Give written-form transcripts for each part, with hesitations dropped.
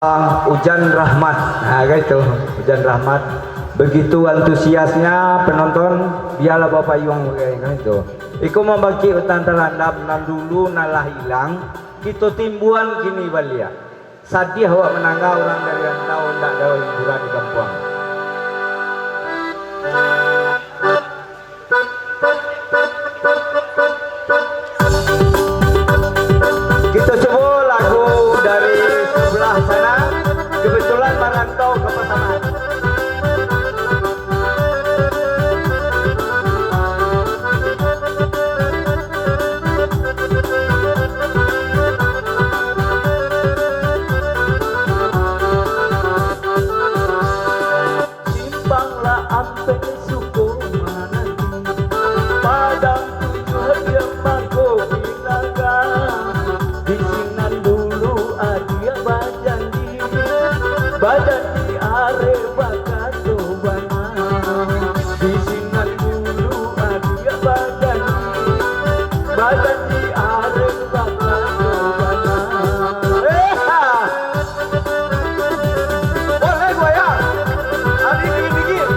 Hujan rahmat. Nah gitu, hujan rahmat. Begitu antusiasnya penonton, biarlah Bapak Yung kayak gitu. Iku membagi utan terlandap nan dulu nalah hilang, kita timbuan kini balia. Sadih awak menangga orang dari rantau ndak ada hiburan di kampung. Kita coba lagu dari sebelah sana, kebetulan merantau ke pasaman. Simpanglah ampe suku mananti, padang tujuh dia mako binaga. Bisinan dulu adia bajanji, badan di are bakat dobana. Bisinan dulu adia bajanji, badan di are bakat dobana. Boleh goyang, adik dikit-dikit.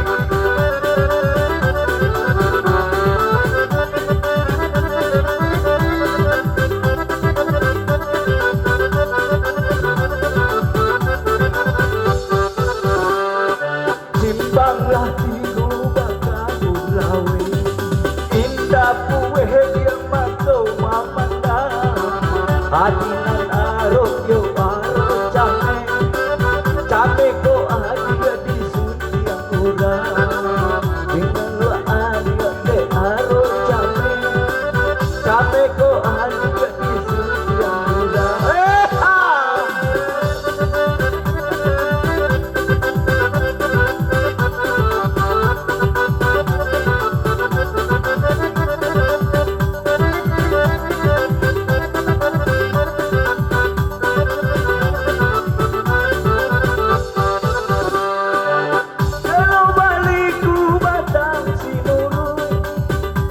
Simpanglah tiru bakal ulawe, indah puwe dia mato mamanda. Hadinan arok yo arok came, came ko adia di suntiang urang. Dengan lo adia de arok came ko adia di suntiang urang. Kalau baliku batang sinuru,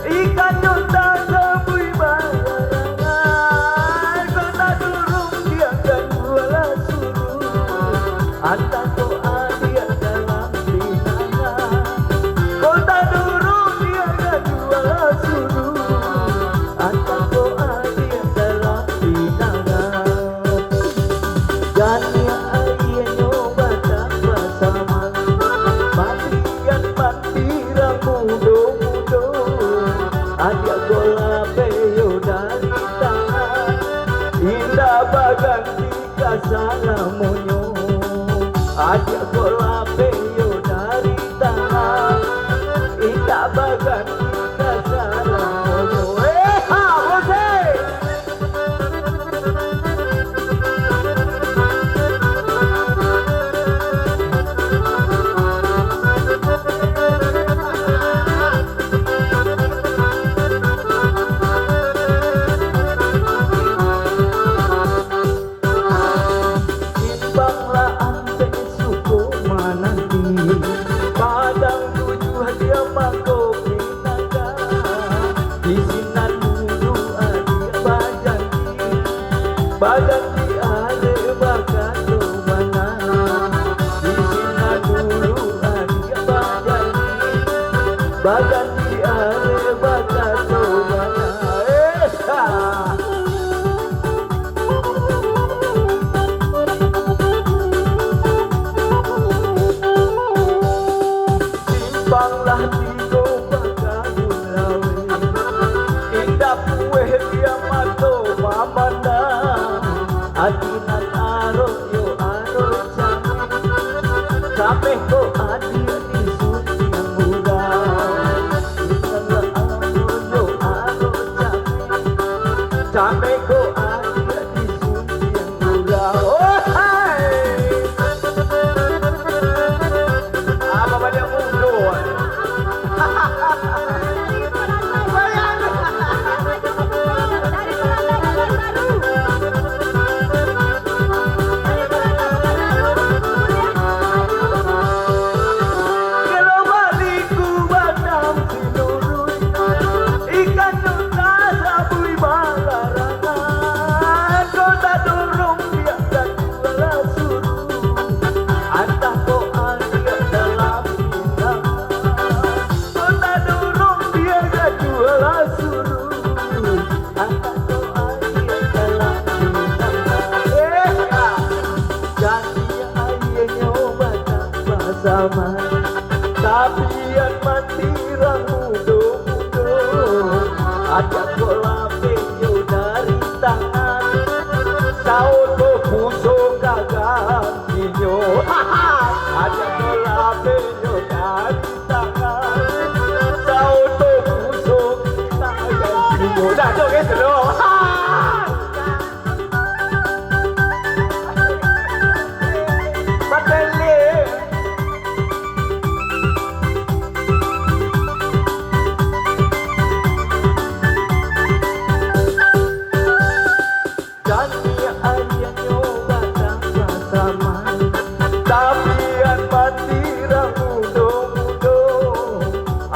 ikan nyontan sabui bayarangan. Kota durung dia kan wala suruh, antar doa dia dalam pinangan. Kota durung dia kan wala suruh, antar doa dia dalam pinangan. Jania ayah nyoba tak bersama, Matian mandira mudo-mudo, adia gola peyo dari tangan. Indah baganti kasalamonyo, adia gola peyo dari tangan. Indah baganti kasalamonyo. Bose! Simpanglah ampe suku mananti, padang tujuh dia mako binaga. Bisinan dulu adia bajanji, badan di are bakat dobana. Bisinan dulu adia bajanji, badan di are bakat dobana. Simpanglah tigo bakal ulawe, indah puwe dia mato mamanda. Adinan arok yo arok came ko adia di suntiang urang. Indah arok yo arok came ko adia di suntiang urang. Oh hai, apa banyak mundo. sama tapi yang mati mudo-mudo ada bola penyo dari tangan sauto puso kagak inyo ada bola penyo dari tangan sauto puso kagak inyo dah tu guys tu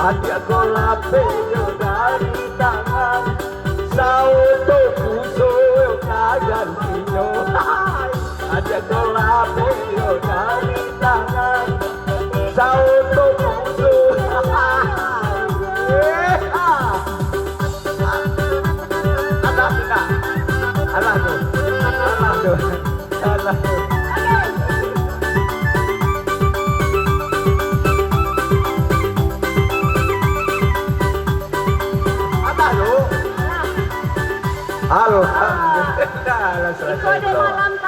ada bola penyo dari tangan sauto puso kagak inyo ada bola penyo dari tangan sauto puso alah tuh Alhamdulillah, Kode malam